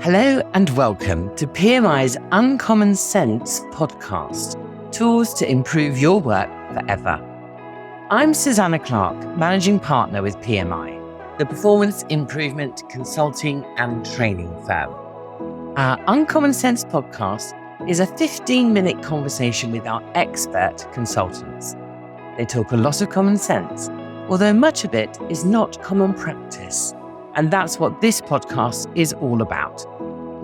Hello and welcome to PMI's Uncommon Sense podcast, tools to improve your work forever. I'm Susanna Clark, Managing Partner with PMI, the performance improvement consulting and training firm. Our Uncommon Sense podcast is a 15-minute conversation with our expert consultants. They talk a lot of common sense, although much of it is not common practice. And that's what this podcast is all about.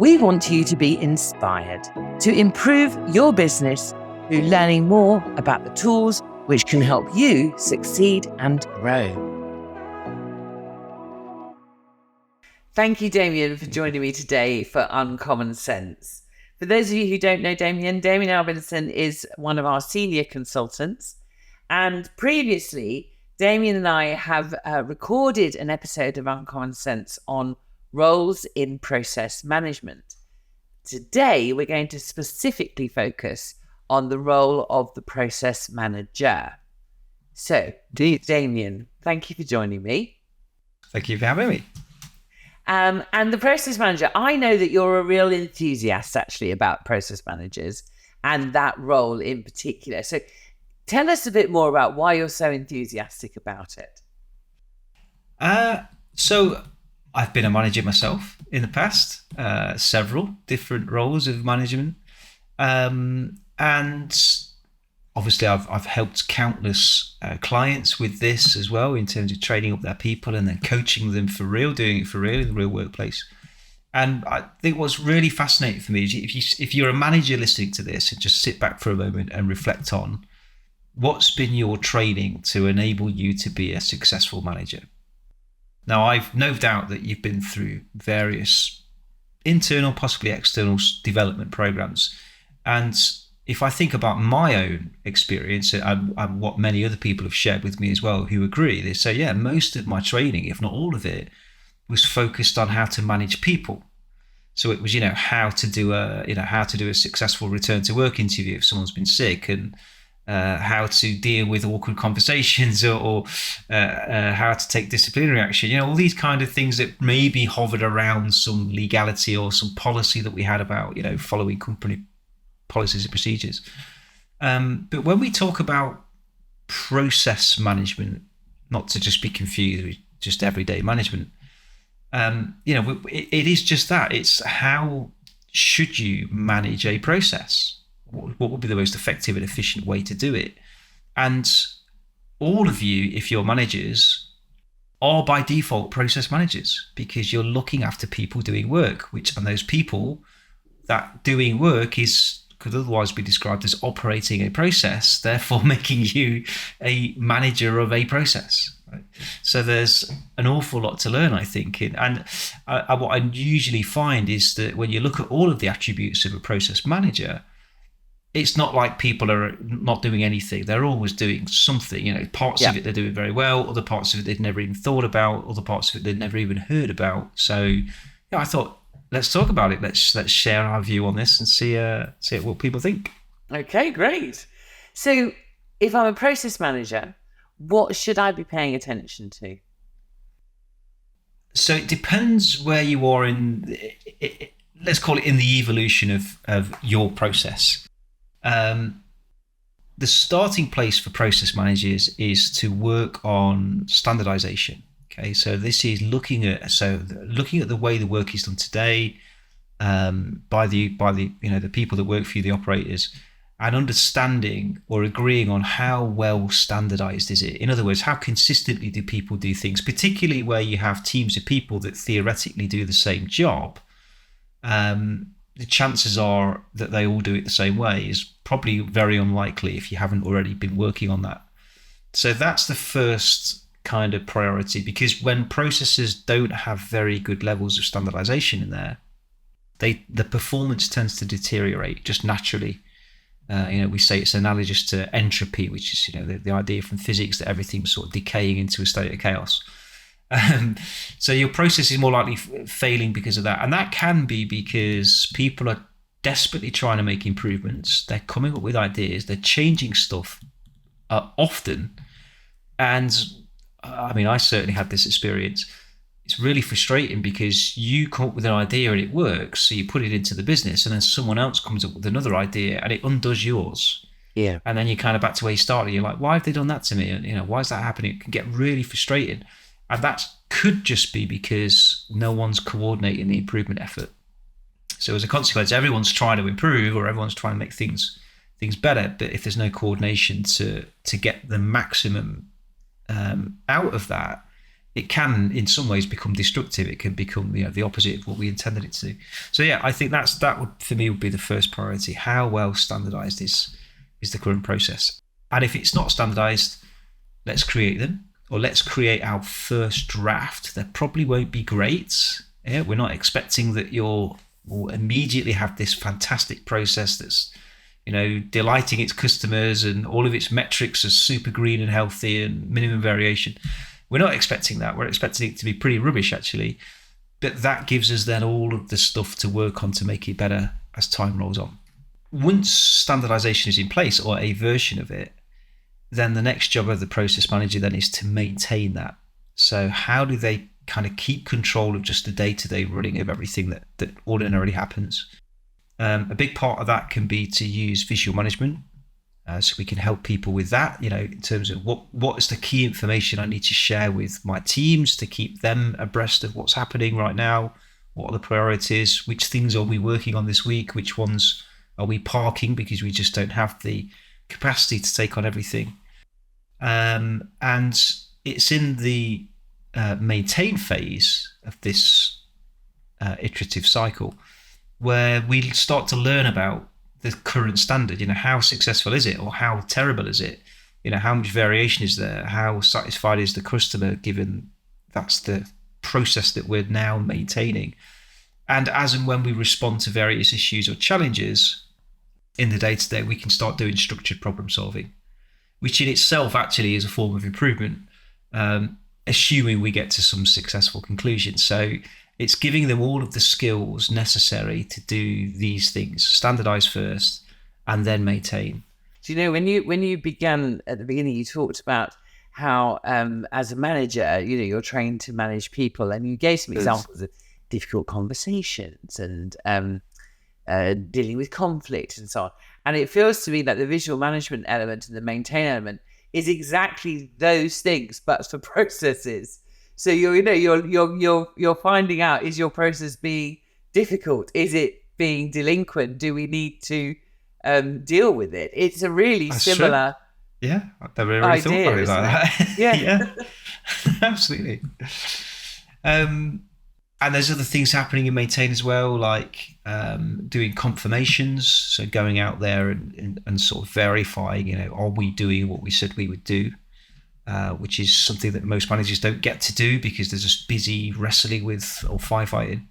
We want you to be inspired to improve your business through learning more about the tools which can help you succeed and grow. Thank you, Damion, for joining me today for Uncommon Sense. For those of you who don't know Damion Albinson is one of our senior consultants. And previously, Damion and I have recorded an episode of Uncommon Sense on roles in process management. Today, we're going to specifically focus on the role of the process manager. So, Damion, thank you for joining me. Thank you for having me. And the process manager, I know that you're a real enthusiast actually about process managers and that role in particular. So tell us a bit more about why you're so enthusiastic about it. So I've been a manager myself in the past, several different roles of management. And obviously I've helped countless clients with this as well, in terms of training up their people and then coaching them for real, doing it for real in the real workplace. And I think what's really fascinating for me is if you're a manager listening to this, and just sit back for a moment and reflect on what's been your training to enable you to be a successful manager. Now, I've no doubt that you've been through various internal, possibly external development programs. And if I think about my own experience and what many other people have shared with me as well, who agree, they say, yeah, most of my training, if not all of it, was focused on how to manage people. So it was, how to do a successful return to work interview if someone's been sick, and how to deal with awkward conversations, or how to take disciplinary action. All these kind of things that maybe hovered around some legality or some policy that we had about, following company policies and procedures. But when we talk about process management, not to just be confused with just everyday management, it is just that. It's how should you manage a process? What would be the most effective and efficient way to do it? And all of you, if you're managers, are by default process managers, because you're looking after people doing work, and those people that doing work could otherwise be described as operating a process, therefore making you a manager of a process. Right? So there's an awful lot to learn, I think. And what I usually find is that when you look at all of the attributes of a process manager, it's not like people are not doing anything. They're always doing something. Parts of it they're doing very well, other parts of it they've never even thought about, other parts of it they've never even heard about. So I thought, let's talk about it. Let's share our view on this and see what people think. Okay, great. So if I'm a process manager, what should I be paying attention to? So it depends where you are let's call it in the evolution of your process. The starting place for process managers is to work on standardization. Okay, so this is looking at the way the work is done today, by the people that work for you, the operators, and understanding or agreeing on how well standardized is it. In other words, how consistently do people do things, particularly where you have teams of people that theoretically do the same job. The chances are that they all do it the same way is probably very unlikely if you haven't already been working on that. So that's the first kind of priority, because when processes don't have very good levels of standardization in there, the performance tends to deteriorate just naturally. We say it's analogous to entropy, which is the idea from physics that everything's sort of decaying into a state of chaos. So your process is more likely failing because of that. And that can be because people are desperately trying to make improvements. They're coming up with ideas. They're changing stuff often. And I certainly had this experience. it's really frustrating because you come up with an idea and it works, so you put it into the business, and then someone else comes up with another idea and it undoes yours. Yeah. And then you're kind of back to where you started. You're like, why have they done that to me? And why is that happening? It can get really frustrating. And that could just be because no one's coordinating the improvement effort. So as a consequence, everyone's trying to improve, or everyone's trying to make things better. But if there's no coordination to get the maximum out of that, it can, in some ways, become destructive. It can become the opposite of what we intended it to do. So yeah, I think that would, for me, would be the first priority. How well standardized is the current process? And if it's not standardized, let's create them, or let's create our first draft. That probably won't be great. Yeah, we're not expecting that will immediately have this fantastic process that's delighting its customers and all of its metrics are super green and healthy and minimum variation. We're not expecting that. We're expecting it to be pretty rubbish, actually. But that gives us then all of the stuff to work on to make it better as time rolls on. Once standardization is in place, or a version of it, then the next job of the process manager then is to maintain that. So how do they kind of keep control of just the day-to-day running of everything that ordinarily happens? A big part of that can be to use visual management. So we can help people with that, in terms of what is the key information I need to share with my teams to keep them abreast of what's happening right now. What are the priorities? Which things are we working on this week? Which ones are we parking because we just don't have the capacity to take on everything? And it's in the maintain phase of this iterative cycle where we start to learn about the current standard. How successful is it, or how terrible is it? How much variation is there? How satisfied is the customer, given that's the process that we're now maintaining? And as and when we respond to various issues or challenges in the day-to-day, we can start doing structured problem solving, which in itself actually is a form of improvement, assuming we get to some successful conclusion. So it's giving them all of the skills necessary to do these things, standardize first and then maintain. Do when you began at the beginning, you talked about how as a manager, you're trained to manage people, and you gave some examples of difficult conversations and dealing with conflict and so on. And it feels to me that the visual management element and the maintain element is exactly those things, but for processes. So you're finding out, is your process being difficult? Is it being delinquent? Do we need to deal with it? It's a really That's similar. True. Yeah, I've never really thought about it like that. Yeah, Absolutely. And there's other things happening in maintain as well, like doing confirmations. So going out there and sort of verifying, are we doing what we said we would do? Which is something that most managers don't get to do because they're just busy wrestling with or firefighting.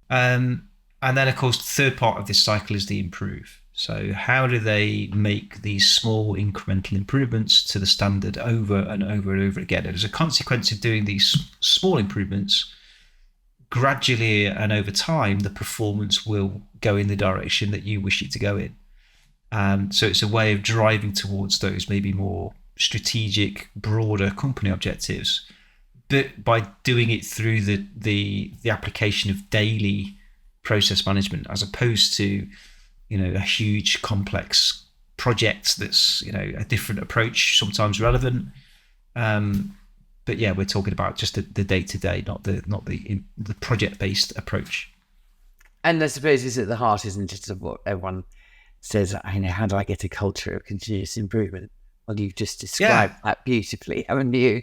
And then, of course, the third part of this cycle is the improve. So how do they make these small incremental improvements to the standard over and over and over again? And as a consequence of doing these small improvements, gradually and over time, the performance will go in the direction that you wish it to go in. So it's a way of driving towards those maybe more strategic, broader company objectives, but by doing it through the application of daily process management, as opposed to a huge complex project that's a different approach, sometimes relevant. But yeah, we're talking about just the day-to-day, not the project-based approach. And I suppose it's at the heart, isn't it, of what everyone says, how do I get a culture of continuous improvement? Well, you've just described that beautifully, haven't you?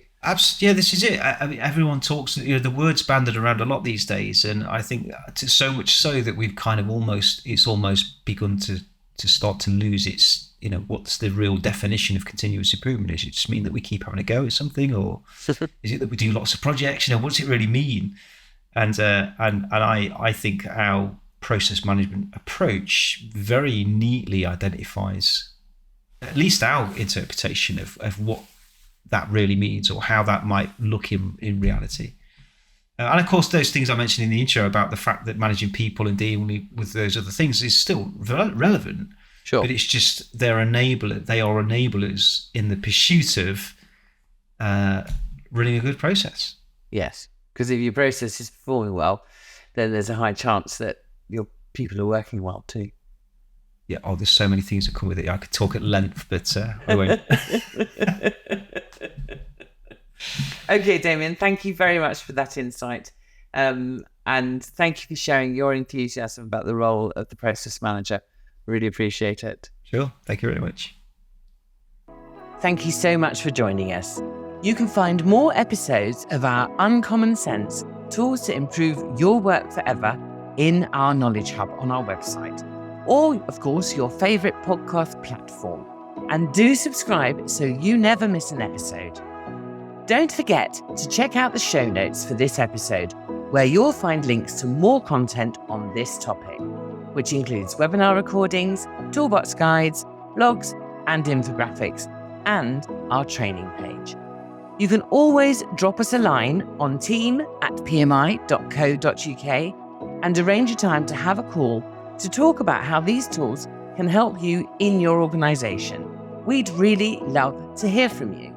Yeah, this is it. I mean, everyone talks, the word's banded around a lot these days, and I think so much so that we've kind of it's almost begun to start to lose its, what's the real definition of continuous improvement? Does it just mean that we keep having a go at something, or is it that we do lots of projects? What does it really mean? And I think our process management approach very neatly identifies at least our interpretation of what that really means, or how that might look in reality. And of course, those things I mentioned in the intro about the fact that managing people and dealing with those other things is still relevant. Sure. But it's just they are enablers in the pursuit of running a good process. Yes. Because if your process is performing well, then there's a high chance that your people are working well too. Yeah, there's so many things that come with it. I could talk at length, but I won't. Okay, Damion, thank you very much for that insight. And thank you for sharing your enthusiasm about the role of the process manager. Really appreciate it. Sure. Thank you very much. Thank you so much for joining us. You can find more episodes of our Uncommon Sense Tools to Improve Your Work Forever in our Knowledge Hub on our website, or, of course, your favourite podcast platform. And do subscribe so you never miss an episode. Don't forget to check out the show notes for this episode, where you'll find links to more content on this topic, which includes webinar recordings, toolbox guides, blogs, and infographics, and our training page. You can always drop us a line on team@pmi.co.uk and arrange a time to have a call to talk about how these tools can help you in your organisation. We'd really love to hear from you.